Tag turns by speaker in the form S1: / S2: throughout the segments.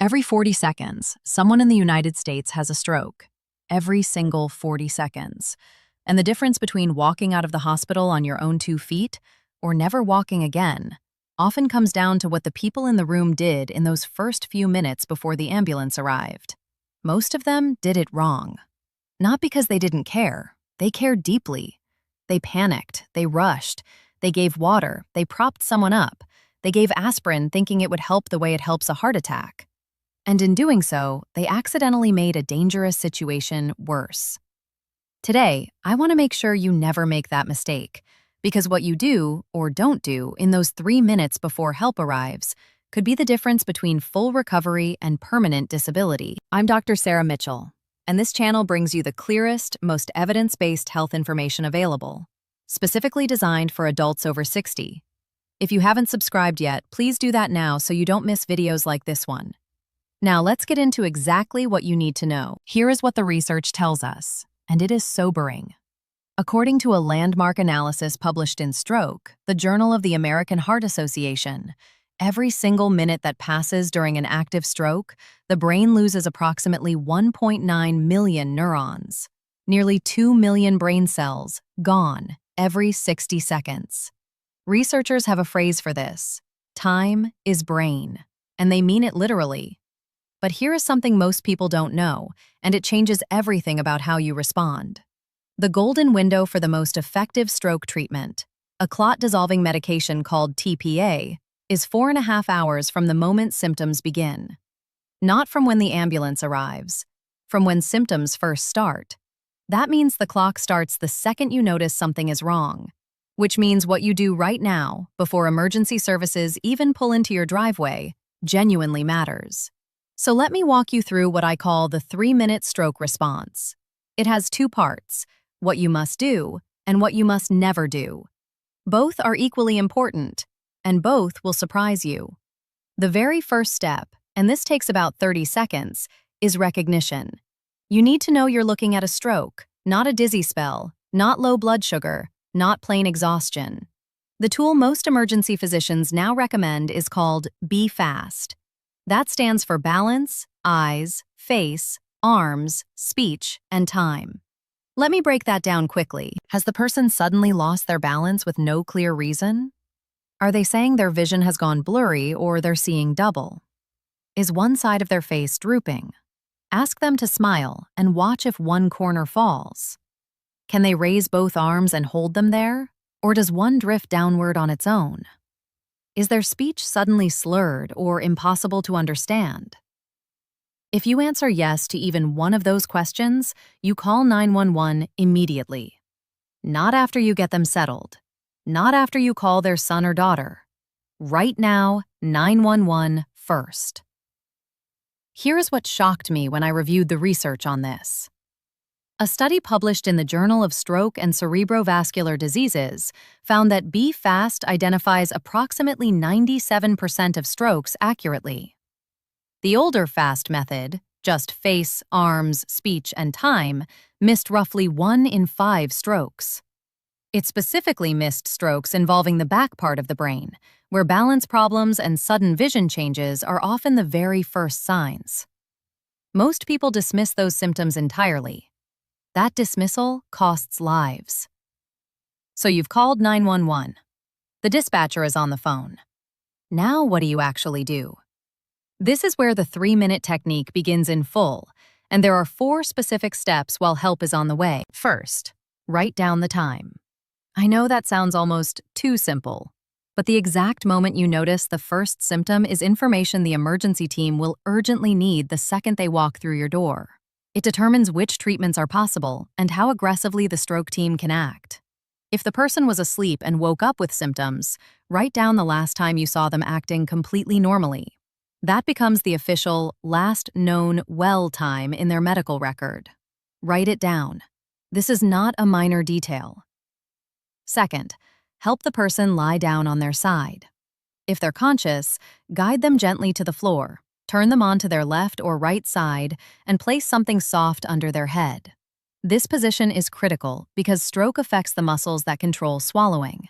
S1: Every 40 seconds, someone in the United States has a stroke. Every single 40 seconds. And the difference between walking out of the hospital on your own 2 feet or never walking again often comes down to what the people in the room did in those first few minutes before the ambulance arrived. Most of them did it wrong. Not because they didn't care. They cared deeply. They panicked. They rushed. They gave water. They propped someone up. They gave aspirin thinking it would help the way it helps a heart attack. And in doing so, they accidentally made a dangerous situation worse. Today, I want to make sure you never make that mistake, because what you do or don't do in those 3 minutes before help arrives could be the difference between full recovery and permanent disability. I'm Dr. Sarah Mitchell, and this channel brings you the clearest, most evidence-based health information available, specifically designed for adults over 60. If you haven't subscribed yet, please do that now so you don't miss videos like this one. Now let's get into exactly what you need to know. Here is what the research tells us, and it is sobering. According to a landmark analysis published in Stroke, the Journal of the American Heart Association, every single minute that passes during an active stroke, the brain loses approximately 1.9 million neurons, nearly 2 million brain cells, gone every 60 seconds. Researchers have a phrase for this: time is brain, and they mean it literally. But here is something most people don't know, and it changes everything about how you respond. The golden window for the most effective stroke treatment, a clot-dissolving medication called TPA, is 4.5 hours from the moment symptoms begin. Not from when the ambulance arrives, from when symptoms first start. That means the clock starts the second you notice something is wrong, which means what you do right now, before emergency services even pull into your driveway, genuinely matters. So let me walk you through what I call the 3-minute stroke response. It has 2 parts: what you must do and what you must never do. Both are equally important, and both will surprise you. The very first step, and this takes about 30 seconds, is recognition. You need to know you're looking at a stroke, not a dizzy spell, not low blood sugar, not plain exhaustion. The tool most emergency physicians now recommend is called Be Fast. That stands for balance, eyes, face, arms, speech, and time. Let me break that down quickly. Has the person suddenly lost their balance with no clear reason? Are they saying their vision has gone blurry or they're seeing double? Is one side of their face drooping? Ask them to smile and watch if one corner falls. Can they raise both arms and hold them there? Or does one drift downward on its own? Is their speech suddenly slurred or impossible to understand? If you answer yes to even one of those questions, you call 911 immediately. Not after you get them settled. Not after you call their son or daughter. Right now, 911 first. Here's what shocked me when I reviewed the research on this. A study published in the Journal of Stroke and Cerebrovascular Diseases found that Be Fast identifies approximately 97% of strokes accurately. The older FAST method, just face, arms, speech, and time, missed roughly 1 in 5 strokes. It specifically missed strokes involving the back part of the brain, where balance problems and sudden vision changes are often the very first signs. Most people dismiss those symptoms entirely. That dismissal costs lives. So you've called 911. The dispatcher is on the phone. Now what do you actually do? This is where the 3-minute technique begins in full, and there are 4 specific steps while help is on the way. First, write down the time. I know that sounds almost too simple, but the exact moment you notice the first symptom is information the emergency team will urgently need the second they walk through your door. It determines which treatments are possible and how aggressively the stroke team can act. If the person was asleep and woke up with symptoms, write down the last time you saw them acting completely normally. That becomes the official last known well time in their medical record. Write it down. This is not a minor detail. Second, help the person lie down on their side. If they're conscious, guide them gently to the floor. Turn them onto their left or right side and place something soft under their head. This position is critical because stroke affects the muscles that control swallowing.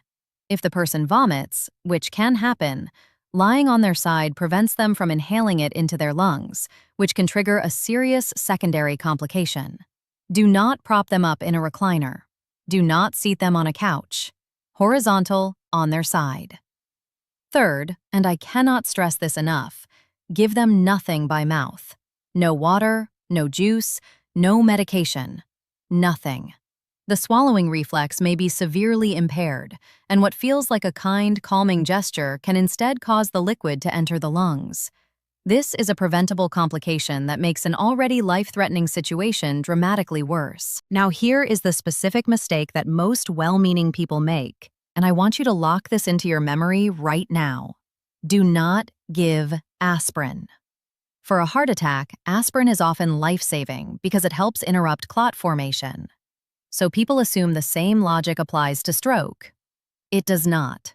S1: If the person vomits, which can happen, Lying on their side prevents them from inhaling it into their lungs, which can trigger a serious secondary complication. Do not prop them up in a recliner. Do not seat them on a couch. Horizontal, on their side. Third, and I cannot stress this enough, give them nothing by mouth. No water, no juice, no medication. Nothing. The swallowing reflex may be severely impaired, and what feels like a kind, calming gesture can instead cause the liquid to enter the lungs. This is a preventable complication that makes an already life-threatening situation dramatically worse. Now here is the specific mistake that most well-meaning people make, and I want you to lock this into your memory right now. Do not give aspirin. For a heart attack, aspirin is often life-saving because it helps interrupt clot formation. So people assume the same logic applies to stroke. It does not.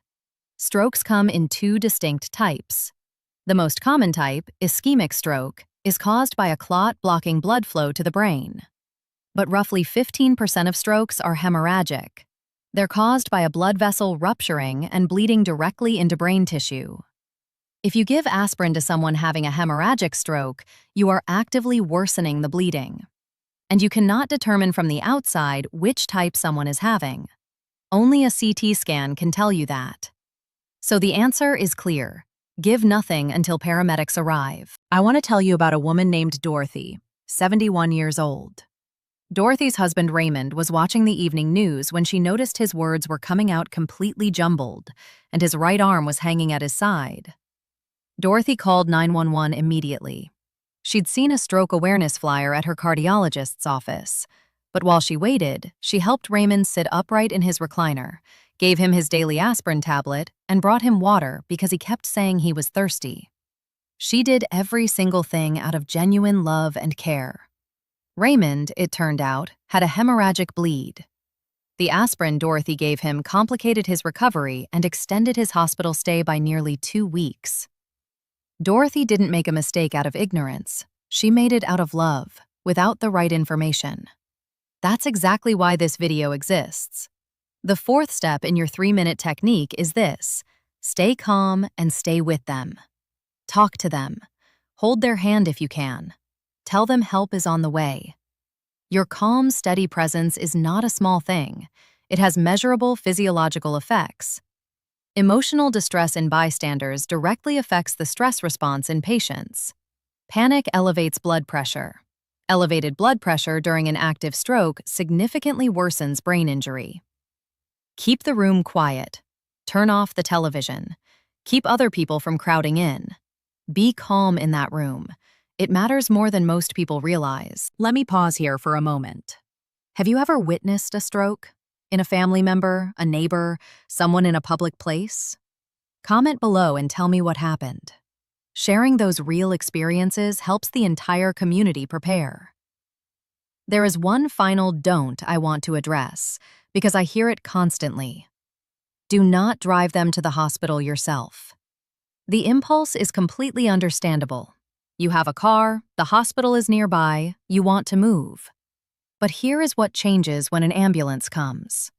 S1: Strokes come in two distinct types. The most common type, ischemic stroke, is caused by a clot blocking blood flow to the brain. But roughly 15% of strokes are hemorrhagic. They're caused by a blood vessel rupturing and bleeding directly into brain tissue. If you give aspirin to someone having a hemorrhagic stroke, you are actively worsening the bleeding. And you cannot determine from the outside which type someone is having. Only a CT scan can tell you that. So the answer is clear. Give nothing until paramedics arrive. I want to tell you about a woman named Dorothy, 71 years old. Dorothy's husband Raymond was watching the evening news when she noticed his words were coming out completely jumbled, and his right arm was hanging at his side. Dorothy called 911 immediately. She'd seen a stroke awareness flyer at her cardiologist's office, but while she waited, she helped Raymond sit upright in his recliner, gave him his daily aspirin tablet, and brought him water because he kept saying he was thirsty. She did every single thing out of genuine love and care. Raymond, it turned out, had a hemorrhagic bleed. The aspirin Dorothy gave him complicated his recovery and extended his hospital stay by nearly 2 weeks. Dorothy didn't make a mistake out of ignorance. She made it out of love, without the right information. That's exactly why this video exists. The fourth step in your 3-minute technique is this: stay calm and stay with them. Talk to them. Hold their hand if you can. Tell them help is on the way. Your calm, steady presence is not a small thing. It has measurable physiological effects. Emotional distress in bystanders directly affects the stress response in patients. Panic elevates blood pressure. Elevated blood pressure during an active stroke significantly worsens brain injury. Keep the room quiet. Turn off the television. Keep other people from crowding in. Be calm in that room. It matters more than most people realize. Let me pause here for a moment. Have you ever witnessed a stroke? In a family member, a neighbor, someone in a public place? Comment below and tell me what happened. Sharing those real experiences helps the entire community prepare. There is one final don't I want to address, because I hear it constantly. Do not drive them to the hospital yourself. The impulse is completely understandable. You have a car, the hospital is nearby, you want to move. But here is what changes when an ambulance comes.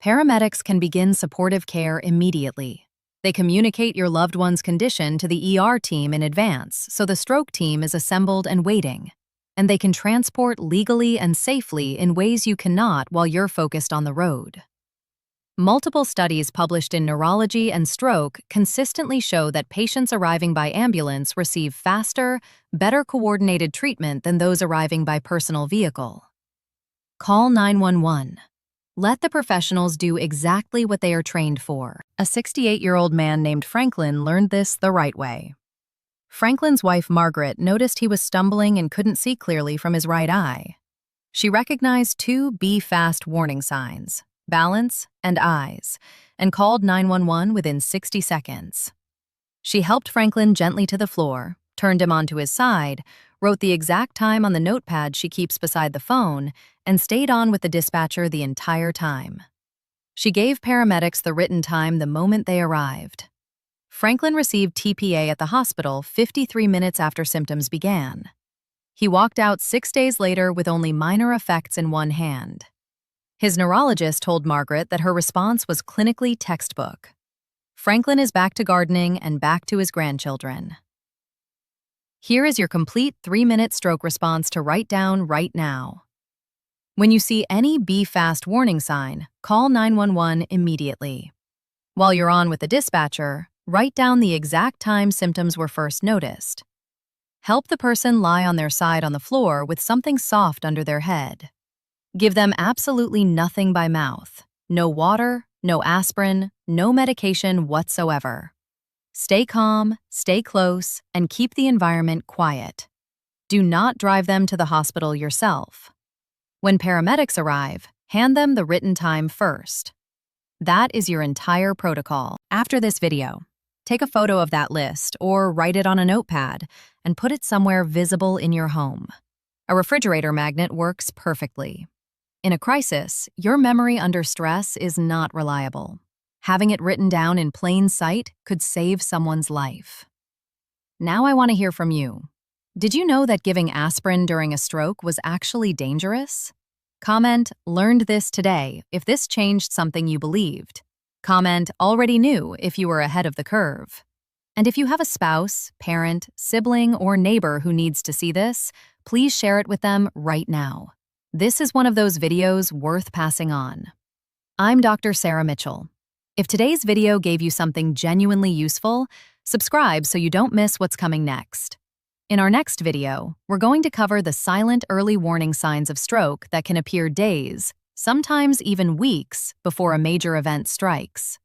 S1: Paramedics can begin supportive care immediately. They communicate your loved one's condition to the ER team in advance, so the stroke team is assembled and waiting. And they can transport legally and safely in ways you cannot while you're focused on the road. Multiple studies published in Neurology and Stroke consistently show that patients arriving by ambulance receive faster, better coordinated treatment than those arriving by personal vehicle. Call 911. Let the professionals do exactly what they are trained for. A 68-year-old man named Franklin learned this the right way. Franklin's wife, Margaret, noticed he was stumbling and couldn't see clearly from his right eye. She recognized 2 Be Fast warning signs: balance and eyes, and called 911 within 60 seconds. She helped Franklin gently to the floor, turned him onto his side, wrote the exact time on the notepad she keeps beside the phone, and stayed on with the dispatcher the entire time. She gave paramedics the written time the moment they arrived. Franklin received TPA at the hospital 53 minutes after symptoms began. He walked out 6 days later with only minor effects in one hand. His neurologist told Margaret that her response was clinically textbook. Franklin is back to gardening and back to his grandchildren. Here is your complete 3-minute stroke response to write down right now. When you see any Be Fast warning sign, call 911 immediately. While you're on with the dispatcher, write down the exact time symptoms were first noticed. Help the person lie on their side on the floor with something soft under their head. Give them absolutely nothing by mouth. No water, no aspirin, no medication whatsoever. Stay calm, stay close, and keep the environment quiet. Do not drive them to the hospital yourself. When paramedics arrive, hand them the written time first. That is your entire protocol. After this video, take a photo of that list or write it on a notepad and put it somewhere visible in your home. A refrigerator magnet works perfectly. In a crisis, your memory under stress is not reliable. Having it written down in plain sight could save someone's life. Now I want to hear from you. Did you know that giving aspirin during a stroke was actually dangerous? Comment, "Learned this today," if this changed something you believed. Comment, "Already knew," if you were ahead of the curve. And if you have a spouse, parent, sibling, or neighbor who needs to see this, please share it with them right now. This is one of those videos worth passing on. I'm Dr. Sarah Mitchell. If today's video gave you something genuinely useful, subscribe so you don't miss what's coming next. In our next video, we're going to cover the silent early warning signs of stroke that can appear days, sometimes even weeks, before a major event strikes.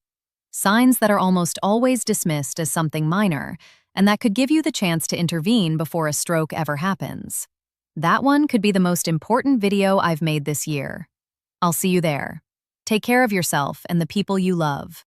S1: Signs that are almost always dismissed as something minor, and that could give you the chance to intervene before a stroke ever happens. That one could be the most important video I've made this year. I'll see you there. Take care of yourself and the people you love.